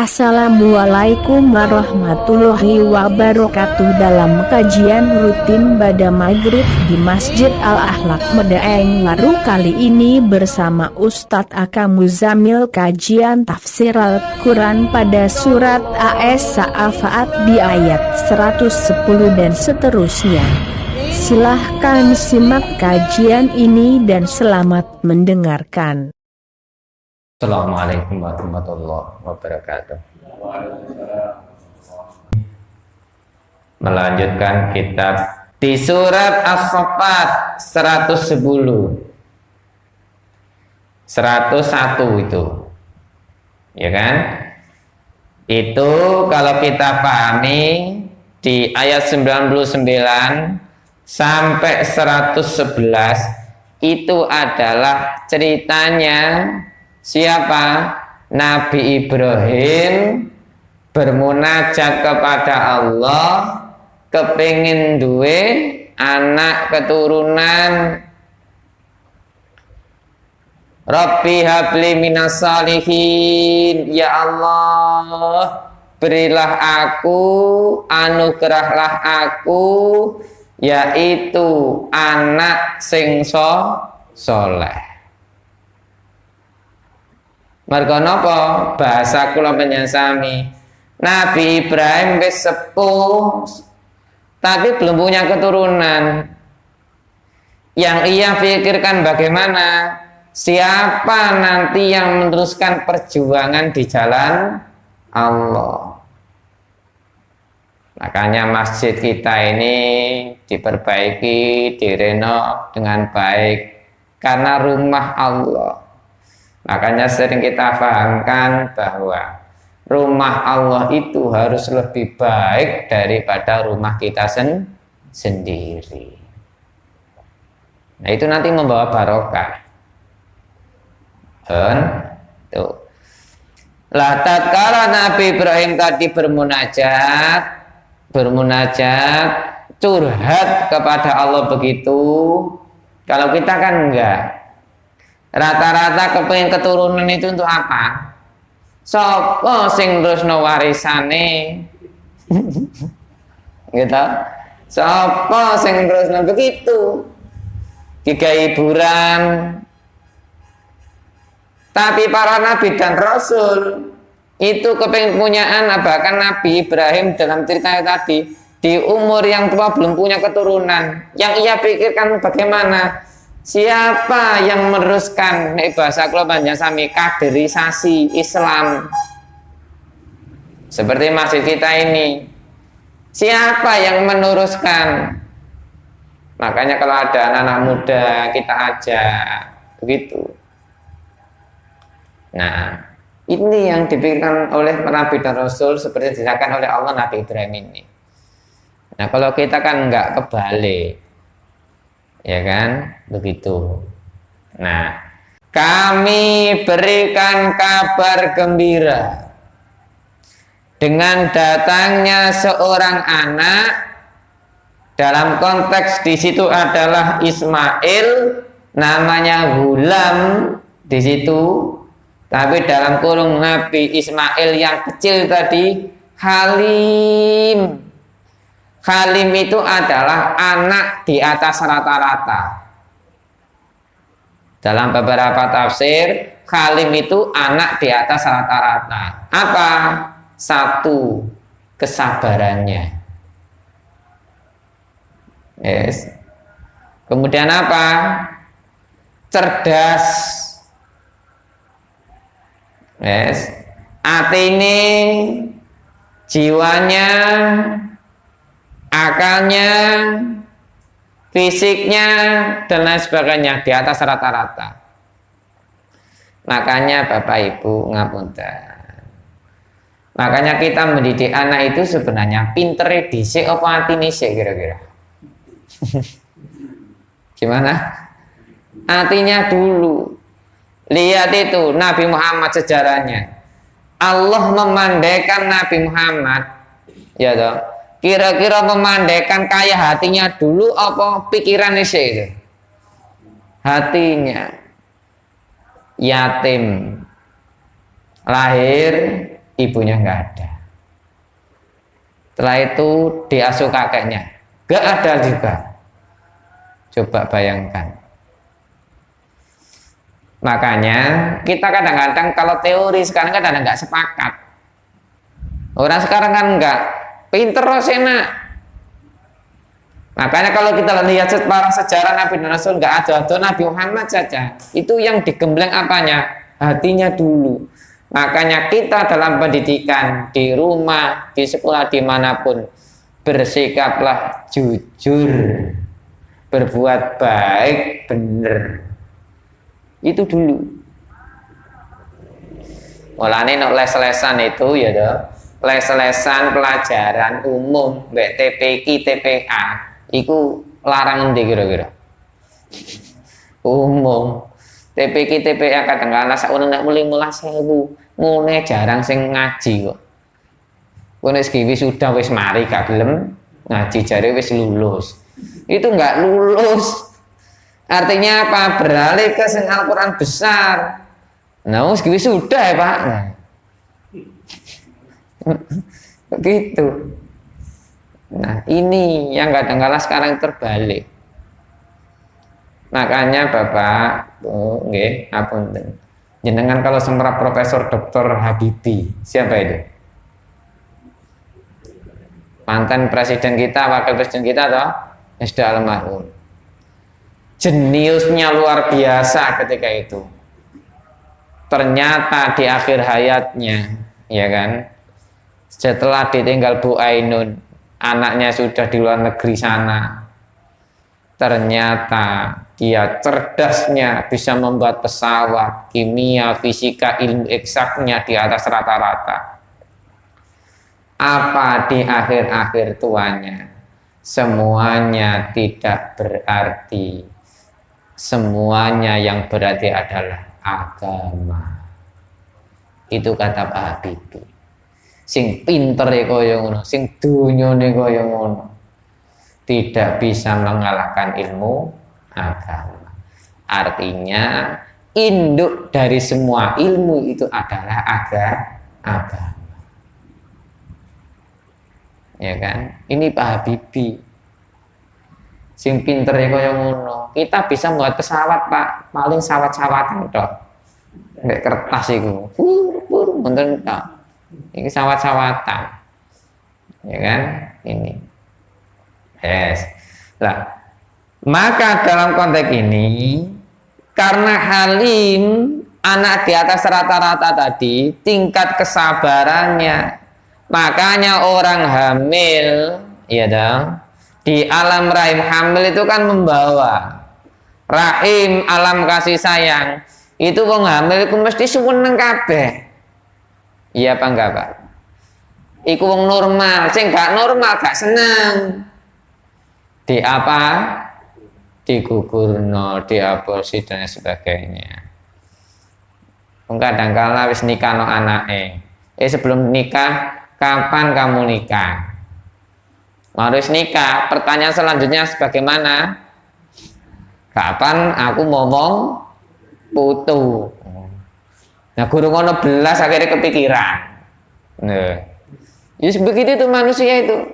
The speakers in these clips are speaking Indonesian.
Assalamualaikum warahmatullahi wabarakatuh. Dalam kajian rutin pada maghrib di Masjid Al-Akhlaq Medaeng Waru, kali ini bersama Ustadz Aka Muzamil, kajian tafsir Al-Quran pada surat As-Sa'afaat di ayat 110 dan seterusnya. Silahkan simak kajian ini dan selamat mendengarkan. Assalamualaikum warahmatullahi wabarakatuh. Melanjutkan kitab di surat As-Saffat 110 101 itu, ya kan? Itu kalau kita pahami di ayat 99 sampai 111 itu adalah ceritanya siapa? Nabi Ibrahim bermunajat kepada Allah, kepingin duwe anak keturunan. Rabbi habli minas salihin, ya Allah berilah aku, anugerahlah aku, yaitu anak sing soleh. Mergo napa? Bahasa kula penyasami, Nabi Ibrahim wis sepuh tapi belum punya keturunan. Yang ia pikirkan bagaimana siapa nanti yang meneruskan perjuangan di jalan Allah. Makanya masjid kita ini diperbaiki, direnov dengan baik karena rumah Allah. Makanya sering kita pahamkan bahwa rumah Allah itu harus lebih baik daripada rumah kita sendiri. Nah, itu nanti membawa barokah. Tuh. Lah tatkala Nabi Ibrahim tadi bermunajat, curhat kepada Allah begitu. Kalau kita kan enggak. Rata-rata kepengin keturunan itu untuk apa? Sopo sing terusno warisane? Gitu. Sopo sing terusno begitu? Tiga hiburan. Tapi para nabi dan rasul itu kepengin punya anak. Bahkan Nabi Ibrahim dalam ceritanya tadi di umur yang tua belum punya keturunan. Yang ia pikirkan bagaimana? Siapa yang meneruskan bahasa kula panjang kaderisasi Islam seperti masjid kita ini? Siapa yang meneruskan? Makanya kalau ada anak-anak muda kita ajak begitu. Nah, ini yang dipikirkan oleh Nabi dan Rasul seperti dijelaskan oleh Allah Nabi Ibrahim ini. Nah, kalau kita kan enggak kebalik, ya kan, begitu. Nah, kami berikan kabar gembira dengan datangnya seorang anak. Dalam konteks di situ adalah Ismail, namanya Gulam di situ. Tapi dalam kurung Nabi Ismail yang kecil tadi Halim. Halim itu adalah anak di atas rata-rata. Dalam beberapa tafsir, Halim itu anak di atas rata-rata. Apa? Satu, kesabarannya. Yes. Kemudian apa? Cerdas. Yes. Atine, jiwanya, akalnya, fisiknya, dan lain sebagainya di atas rata-rata. Makanya Bapak Ibu ngapunten. Makanya kita mendidik anak itu sebenarnya pintere dhisik apa atine sik kira-kira? Gimana? Hatinya dulu. Lihat itu Nabi Muhammad sejarahnya. Allah memandaikan Nabi Muhammad, ya toh. Kira-kira memandaikan kaya hatinya dulu apa pikirannya sih? Hatinya. Yatim, lahir ibunya nggak ada. Setelah itu diasuh kakeknya, nggak ada juga. Coba bayangkan. Makanya kita kadang-kadang kalau teori sekarang kadang-kadang nggak sepakat. Orang sekarang kan nggak pinter enak. Makanya kalau kita lihat sejarah Nabi dan Rasul, nggak ada Nabi Muhammad saja. Itu yang digembleng apanya? Hatinya dulu. Makanya kita dalam pendidikan, di rumah, di sekolah, dimanapun, bersikaplah jujur, berbuat baik, bener. Itu dulu. Mulane nek les-lesan itu ya toh, les-lesan pelajaran umum, mbek TPQ, TPA. Iku larang endi kira-kira? Umum. TPQ TPA kadang-kadang sakune nek muli 15.000, ngene jarang sing ngaji kok. Kowe nek wisuda wis mari gak gelem ngaji jare wis lulus. Itu enggak lulus. Artinya apa? Beralih ke sing Al-Qur'an besar. Nah, wis wisuda ya, Pak. Nah. Begitu. Nah, ini yang kadang-kala sekarang terbalik. Makanya Bapak, nggih, apunten. Jenengan kalau semerap Profesor Dr. Habibie, siapa itu? Mantan presiden kita, wakil presiden kita toh, sudah almarhum. Jeniusnya luar biasa ketika itu. Ternyata di akhir hayatnya, ya kan, setelah ditinggal Bu Ainun, anaknya sudah di luar negeri sana. Ternyata dia cerdasnya bisa membuat pesawat, kimia, fisika, ilmu eksaknya di atas rata-rata. Apa di akhir-akhir tuanya? Semuanya tidak berarti. Semuanya yang berarti adalah agama. Itu kata Pak Habibie. Sing pinter kaya ngono, sing dunyane kaya ngono, tidak bisa mengalahkan ilmu agama. Artinya induk dari semua ilmu itu adalah agama. Ya kan? Ini Pak Habibie. Sing pinter kaya ngono. Kita bisa membuat pesawat, Pak. Paling sawat-sawatan tok. Nek kertas iku. Pur mboten tok. Ini sawat-sawatan. Ya kan? Ini. Yes. Lah, maka dalam konteks ini karena Halim anak di atas rata-rata tadi, tingkat kesabarannya, makanya orang hamil, ya dong, di alam rahim hamil itu kan membawa rahim alam kasih sayang. Itu wong hamil itu mesti seneng kabeh. Iya apa enggak, Pak? Iku wong normal, sing gak normal gak seneng. Di apa? Digugurno, diaborsi dan sebagainya. Kadang-kala wis nikah no anake. Sebelum nikah, kapan kamu nikah? Harus nikah. Pertanyaan selanjutnya sebagaimana? Kapan aku ngomong putu? Nah, guru ngono belas akhirnya kepikiran. Nah, ya begitu itu manusia itu.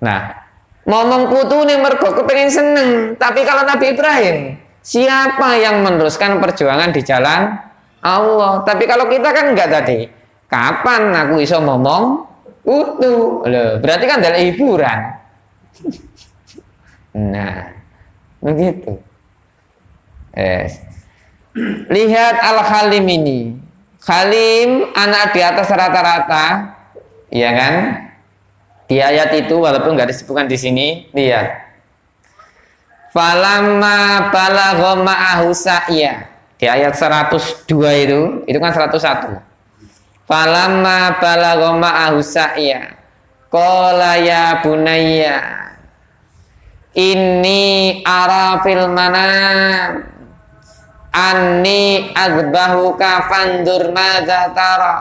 Nah, ngomong putu nih mergo kepengen seneng. Tapi kalau Nabi Ibrahim, siapa yang meneruskan perjuangan di jalan Allah? Tapi kalau kita kan enggak tadi. Kapan aku iso ngomong putu? Loh, berarti kan dari hiburan. Nah, begitu. Lihat Al-Halim ini. Halim anak di atas rata-rata, ya kan? Di ayat itu walaupun nggak disebutkan di sini, lihat. Falamma balagha ma'ahu sa'ya. Di ayat 102 itu kan 101. Falamma balagha ma'ahu sa'ya. Qala ya bunayya inni ara fil manam anni azbahuka fandur madza tara.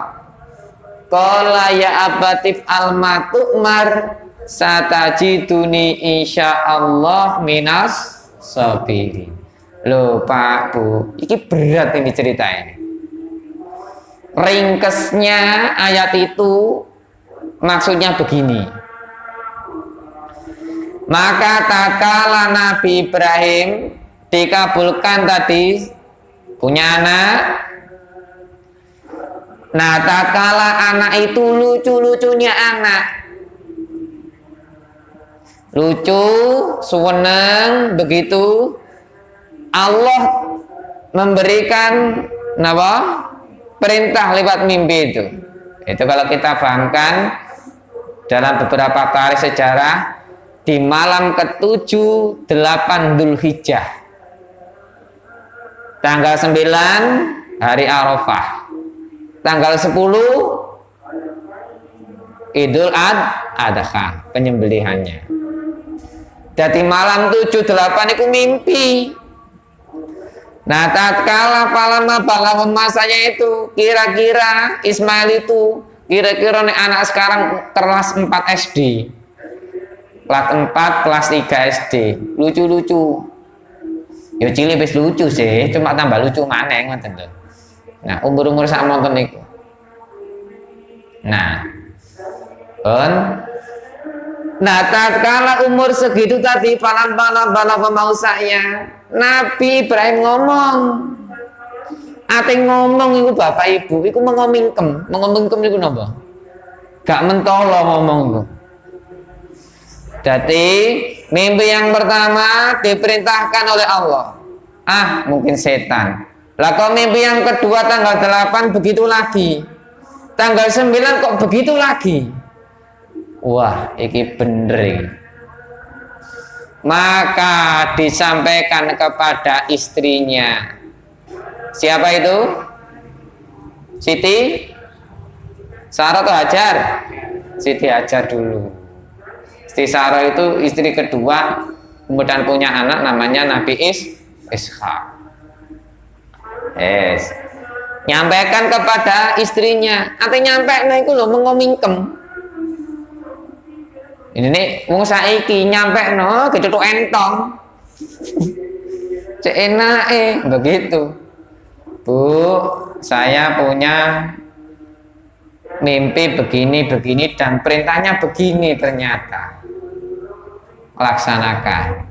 Qala ya abatif al-matu'mar satajiduni insyaallah minas sabirin. Loh Pak Bu, ini berat ini ceritanya. ringkesnya ayat itu maksudnya begini. Maka tatkala Nabi Ibrahim dikabulkan tadi punya anak. Nah, tatkala anak itu lucu-lucunya anak, lucu, seneng begitu, Allah memberikan perintah lewat mimpi itu. Itu kalau kita pahamkan dalam beberapa tarikh sejarah, di malam ke-7 8 Dzulhijjah, tanggal 9 hari Arafah, tanggal 10 Idul Adha, penyembelihannya. Jadi malam 7-8 itu mimpi. Nah, tatkala palama balagha masanya itu, kira-kira Ismail itu kira-kira nih anak sekarang kelas 4 SD. Kelas 4, kelas 3 SD. Lucu-lucu. Ya cilik wis lucu sih, cuma tambah lucu maneh ngoten lho. Nah, umur-umur sak monten niku. Nah, tatkala umur segitu tadi balagha mausanya, Nabi Ibrahim ngomong. Ate ngomong iku bapak ibu, iku mengomingkem. Mengomingkem niku napa? Gak mentolo ngomong iku. Jadi mimpi yang pertama diperintahkan oleh Allah. Mungkin setan. Lah kok mimpi yang kedua tanggal 8 begitu lagi. Tanggal 9 kok begitu lagi. Wah, iki bener iki. Maka disampaikan kepada istrinya. Siapa itu? Siti Sarah atau Hajar? Siti Hajar dulu. Siti Sarah itu istri kedua, kemudian punya anak namanya Nabi Ishak. Nyampaikan kepada istrinya. Nyampe itu loh mengomingkem. Ini nih wong saiki nyampe kecutuk entong. Cek enake begitu. Bu, saya punya mimpi begini dan perintahnya begini ternyata. Laksanakan.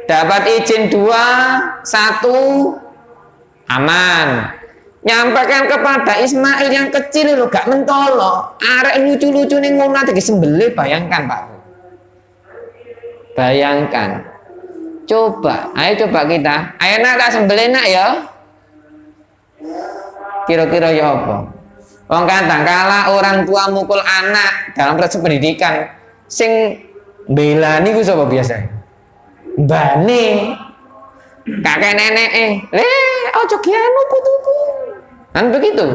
Dapat izin 2, 1 aman. Nyampaikan kepada Ismail yang kecil lo gak mentolo, arek lucu-lucu nih ngono nanti disembelih. Bayangkan Pak, bayangkan, ayo coba kita, ayo nak tak sembelih nak ya, kira-kira ya apa? Wong kadangkala orang tua mukul anak dalam proses pendidikan, sing belani ku sapa biasa? Mbane, kakek nenek ojo kianu putuku. Kan begitu.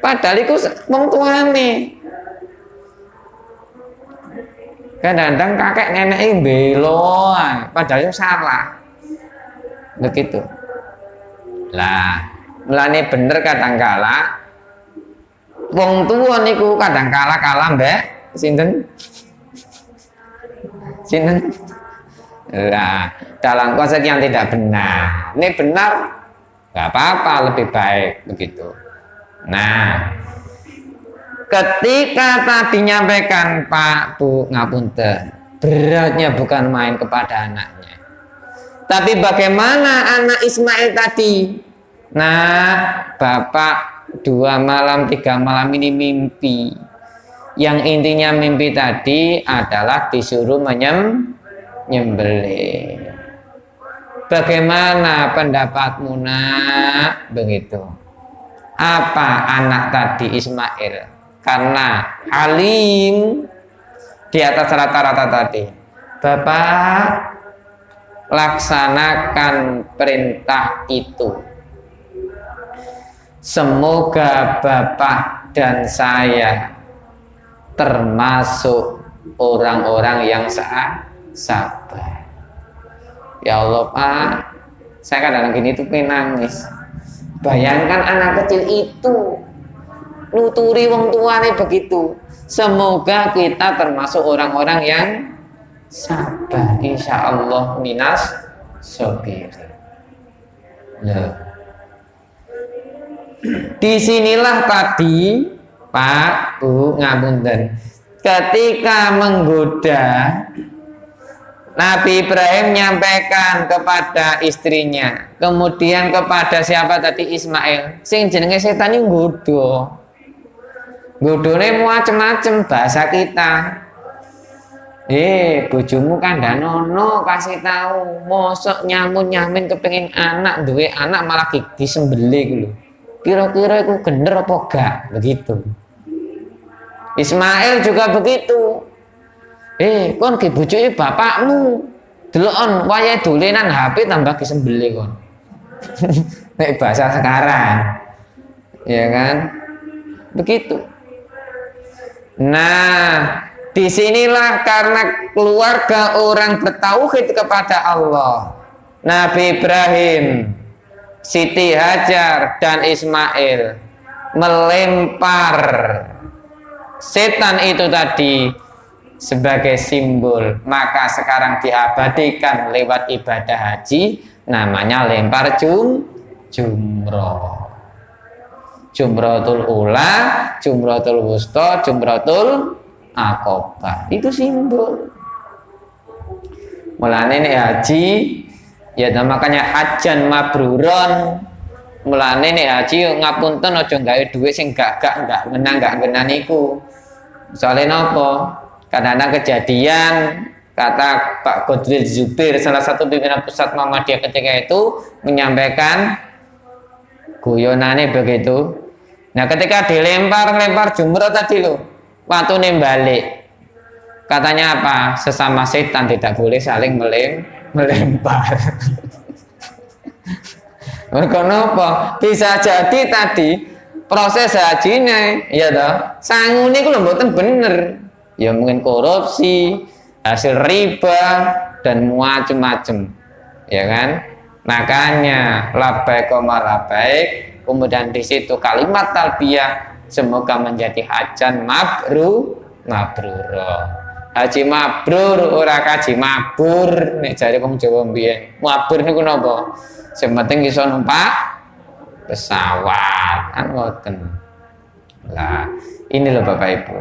Padahal itu wong tuane. Kadang-kadang kakek nenek belo, padahal itu salah. Begitu. Lah, mulane bener kadangkala wong tua niku kadangkala kalah mbek sinten? Lah, dalam konsep yang tidak benar. Ini benar, nggak apa-apa, lebih baik begitu. Nah, ketika tadi nyampaikan Pak Bu ngapunten, beratnya bukan main kepada anaknya, tapi bagaimana anak Ismail tadi. Nah, Bapak 2 malam 3 malam ini mimpi. Yang intinya mimpi tadi adalah disuruh menyembelih. Bagaimana pendapatmu nak? Begitu. Apa anak tadi Ismail? Karena alim di atas rata-rata tadi. Bapak laksanakan perintah itu. Semoga Bapak dan saya termasuk orang-orang yang sabar. Ya Allah Pak, saya kadang-kadang gini tuh pengen nangis. Bayangkan anak kecil itu nuturi wong tuane begitu. Semoga kita termasuk orang-orang yang sabar. Insya Allah minas sabir. Nah, Disinilah tadi Pak Bu ngapunten, ketika menggoda Nabi Ibrahim menyampaikan kepada istrinya, kemudian kepada siapa tadi, Ismail, sing jenenge setan ini nggoda. Godone macem-macem bahasa kita. Bojomu kandhanono kasih tahu, mosok nyamun-nyamin kepengin anak, duwe anak malah disembelih ku lho. Kira-kira iku bener apa gak? Begitu. Ismail juga begitu. Kon ki bojoke bapakmu. Delokon wayahe dolenan HP tambah disembelih kon. Nek bahasa sekarang. Ya kan? Begitu. Nah, disinilah karena keluarga orang bertauhid kepada Allah. Nabi Ibrahim, Siti Hajar dan Ismail melempar setan itu tadi sebagai simbol, maka sekarang diabadikan lewat ibadah haji, namanya lempar jumroh. Jumratul ula, jumratul wusta, jumratul aqobah. Itu simbol. Mulane nek haji ya makanya hajan mabruron. Mulane nek haji ngapunten aja gawe dhuwit sing gak ngena niku. Soale napa? Kadang-kadang kejadian kata Pak Godril Zubir, salah satu pimpinan pusat Muhammadiyah ketika itu menyampaikan guyonane begitu. Nah, ketika dilempar jumroh tadi loh, watune balik. Katanya apa? Sesama setan tidak boleh saling melempar. Mergo napa? Bisa jadi tadi proses hajinya ya toh, sangune iku lho mboten bener. Ya mungkin korupsi, hasil riba dan macam-macam. Ya kan? Makanya labbaik wa labbaik, kemudian di situ kalimat talbiyah, semoga menjadi hajan mabrur. Haji mabrur ora kaji mabur nek jare wong Jawa mbiyen. Mabur niku napa? Sing penting iso numpak pesawat kan ngoten. Lah, ini loh Bapak Ibu.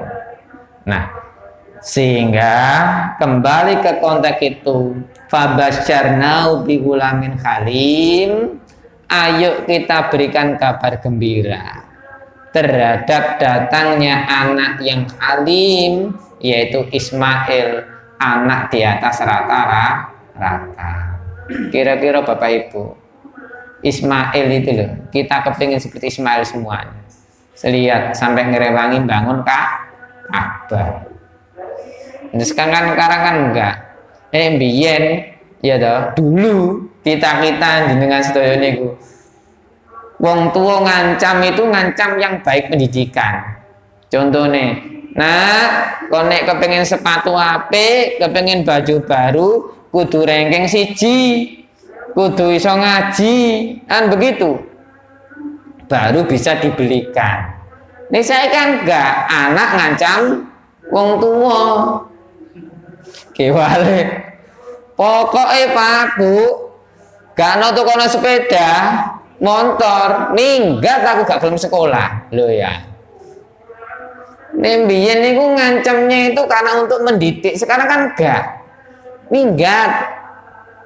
Nah, sehingga kembali ke konteks itu, fabasyarnau bi gulamin halim, ayo kita berikan kabar gembira terhadap datangnya anak yang halim, yaitu Ismail, anak di atas rata-rata. Kira-kira Bapak Ibu, Ismail itu loh, kita kepingin seperti Ismail semuanya. Lihat sampai ngerewangi bangun Ka'bah. Sekarang kan enggak. Biyen ya toh, dulu kita jenengan sedaya niku. Wong tua ngancam itu ngancam yang baik pendidikan. Contohnya, nah, konek kepengen sepatu apik, kepengen baju baru, kudu ranking siji, kudu iso ngaji, kan begitu. Baru bisa dibelikan. Nih saya kan enggak, anak ngancam wong tua. Kewale. Pokoknya Pak Bu, gak ono tukono sepeda, motor, minggat aku gak belum sekolah. Loh ya. Nembiyen niku ngancamnya itu karena untuk mendidik, sekarang kan enggak. Minggat.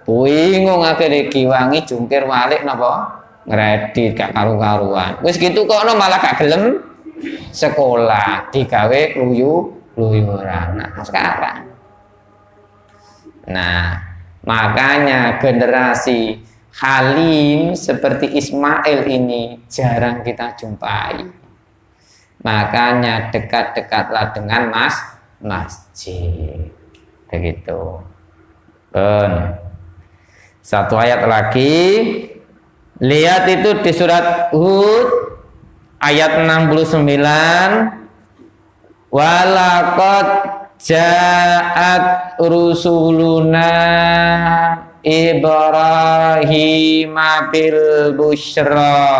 Bingung akhirnya kiwangi jungkir walik napa? Ngredit gak karu-karuan. Wis gitu kok malah gak gelem sekolah, digawe luyuran. Nah, sekarang. Nah, makanya generasi halim seperti Ismail ini jarang kita jumpai. Makanya dekat-dekatlah dengan masjid. Begitu. Satu ayat lagi. Lihat itu di surat Hud ayat 69. Walaqad ja'at rusuluna Ibrahim bil busyra.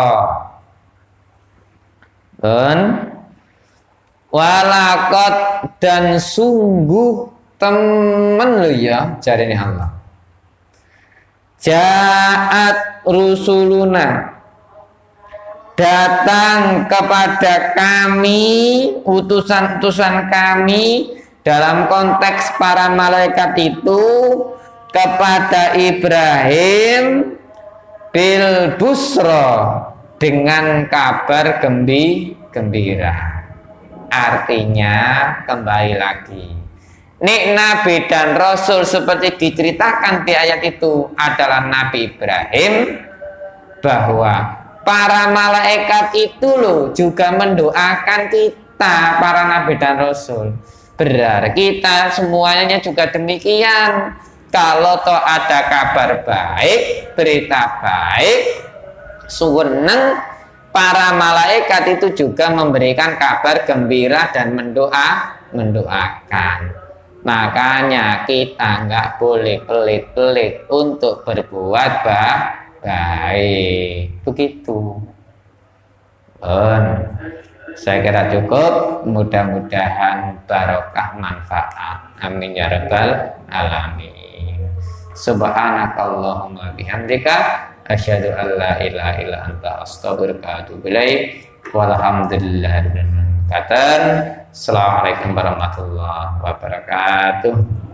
Walaqad, dan sungguh temen lo ya jarine Allah. Ja'at rusuluna, datang kepada kami, utusan-utusan kami, dalam konteks para malaikat itu, kepada Ibrahim bil busro, dengan kabar gembira. Artinya kembali lagi, nih Nabi dan Rasul seperti diceritakan di ayat itu adalah Nabi Ibrahim, bahwa para malaikat itu loh juga mendoakan kita para Nabi dan Rasul. Berarti kita semuanya juga demikian. Kalau toh ada kabar baik, berita baik, suweneng, para malaikat itu juga memberikan kabar gembira dan mendoakan. Makanya kita nggak boleh pelit-pelit untuk berbuat baik. Begitu. Saya kira cukup. Mudah-mudahan barokah manfaat. Amin ya rabbal alamin. Subhanakallahumma bihamdika asyhadu an la ilaha illa anta astaghfiruka wa atubu ilaik. Walhamdulillahirabbil alamin. Assalamualaikum warahmatullahi wabarakatuh.